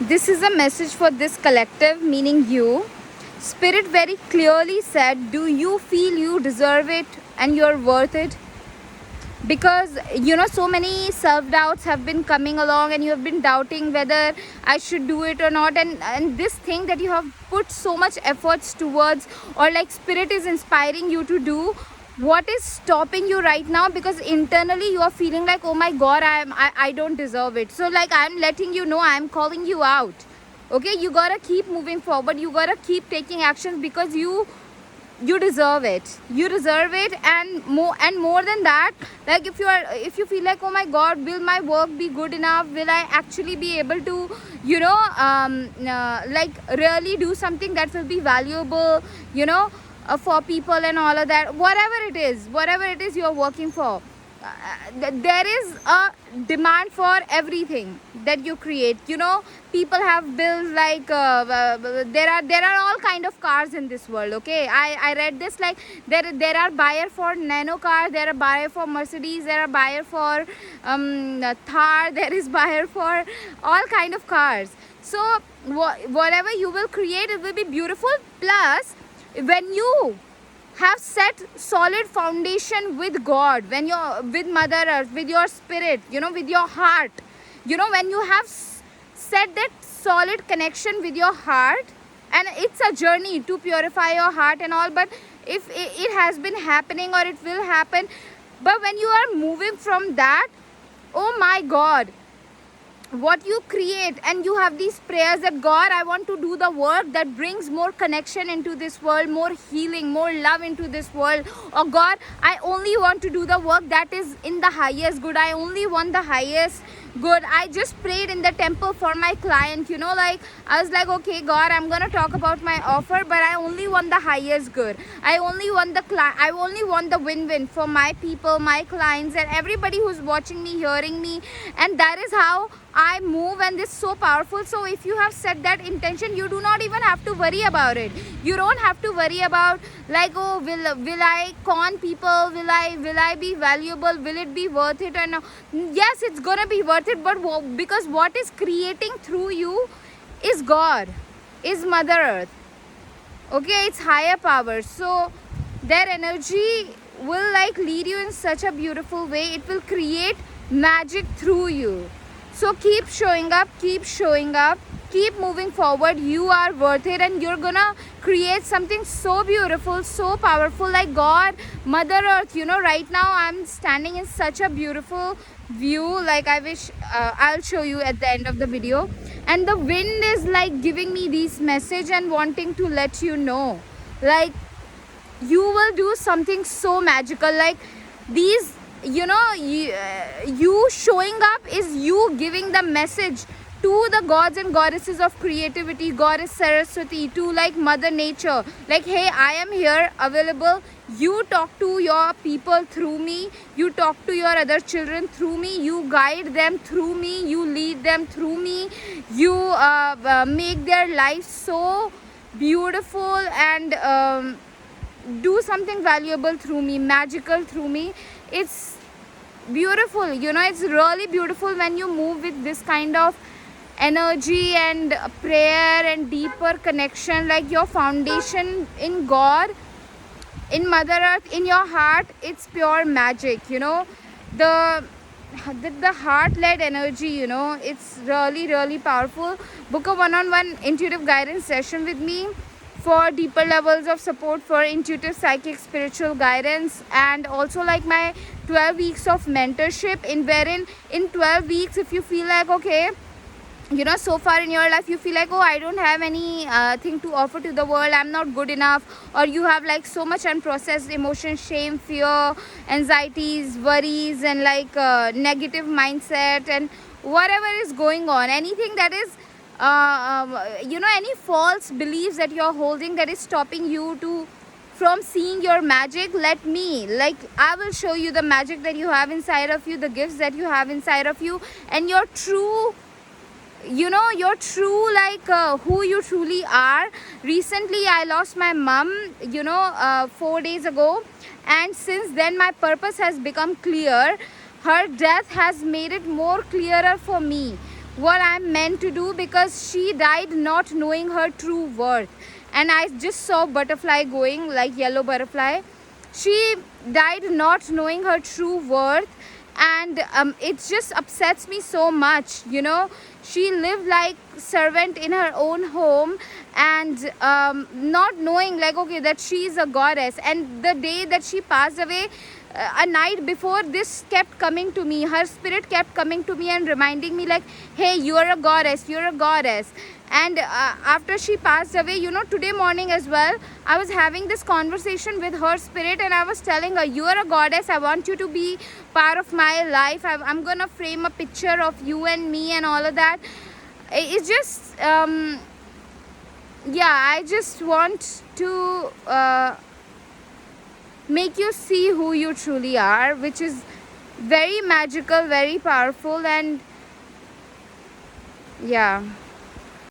This is a message for this collective, meaning you. Spirit very clearly said, do you feel you deserve it and you're worth it? Because so many self-doubts have been coming along and you have been doubting whether I should do it or not, and this thing that you have put so much efforts towards, or like spirit is inspiring you to do, what is stopping you right now? Because internally you are feeling like, oh my god, I don't deserve it. So like, I'm letting you know, I'm calling you out. Okay, you gotta keep moving forward, you gotta keep taking actions, because you deserve it, you deserve it. And more than that, like if you feel like, oh my god, will my work be good enough, will I actually be able to like really do something that will be valuable, for people and all of that, whatever it is you're working for. There is a demand for everything that you create. People have bills, like there are all kind of cars in this world. Okay, I read this, like there are buyer for nano car, there are buyer for Mercedes, there are buyer for Thar, there is buyer for all kind of cars. So whatever you will create, it will be beautiful. Plus, when you have set solid foundation with God, when you're with Mother Earth, with your spirit, with your heart, when you have set that solid connection with your heart, and it's a journey to purify your heart and all, but if it has been happening or it will happen, but when you are moving from that, oh my god, what you create, and you have these prayers that God, I want to do the work that brings more connection into this world, more healing, more love into this world. Or God, I only want to do the work that is in the highest good, I only want the highest good. I just prayed in the temple for my client, like I was like, okay God, I'm gonna talk about my offer, but I only want the highest good, I only want I only want the win-win for my people, my clients, and everybody who's watching me, hearing me. And that is how I move, and this is so powerful. So if you have set that intention, you do not even have to worry about it. You don't have to worry about, like, oh, will I con people, will I be valuable, will it be worth it or no? Yes, it's gonna be worth it, but because what is creating through you is God, is Mother Earth. Okay, it's higher power. So their energy will like lead you in such a beautiful way. It will create magic through you. So keep showing up, keep moving forward. You are worth it, and you're gonna create something so beautiful, so powerful, like God, Mother Earth. Right now I'm standing in such a beautiful view, like I wish I'll show you at the end of the video. And the wind is like giving me this message and wanting to let you know, like, you will do something so magical. Like these, you showing up is you giving the message to the gods and goddesses of creativity, Goddess Saraswati, to like Mother Nature, like, hey, I am here, available. You talk to your people through me, you talk to your other children through me, you guide them through me, you lead them through me, you make their life so beautiful, and do something valuable through me, magical through me. It's beautiful, it's really beautiful when you move with this kind of energy and prayer and deeper connection, like your foundation in God, in Mother Earth, in your heart. It's pure magic. The heart-led energy, it's really powerful. Book a one-on-one intuitive guidance session with me for deeper levels of support, for intuitive psychic spiritual guidance, and also like my 12 weeks of mentorship, wherein in 12 weeks, if you feel like, okay, so far in your life you feel like, oh, I don't have any thing to offer to the world, I'm not good enough, or you have like so much unprocessed emotion, shame, fear, anxieties, worries, and like negative mindset, and whatever is going on, anything that is any false beliefs that you're holding that is stopping you from seeing your magic, let me, like, I will show you the magic that you have inside of you, the gifts that you have inside of you, and your true, like who you truly are. Recently I lost my mom, 4 days ago, and since then my purpose has become clear. Her death has made it more clearer for me what I'm meant to do, because she died not knowing her true worth. And I just saw butterfly going, like yellow butterfly. She died not knowing her true worth, and it just upsets me so much, you know. She lived like servant in her own home, and not knowing, like, okay, that she is a goddess. And the day that she passed away, a night before, this kept coming to me, her spirit kept coming to me and reminding me, like, hey, you're a goddess, you're a goddess. And after she passed away, you know, today morning as well, I was having this conversation with her spirit, and I was telling her, you are a goddess, I want you to be part of my life. I'm gonna frame a picture of you and me and all of that. It's just yeah, I just want to make you see who you truly are, which is very magical, very powerful. And yeah.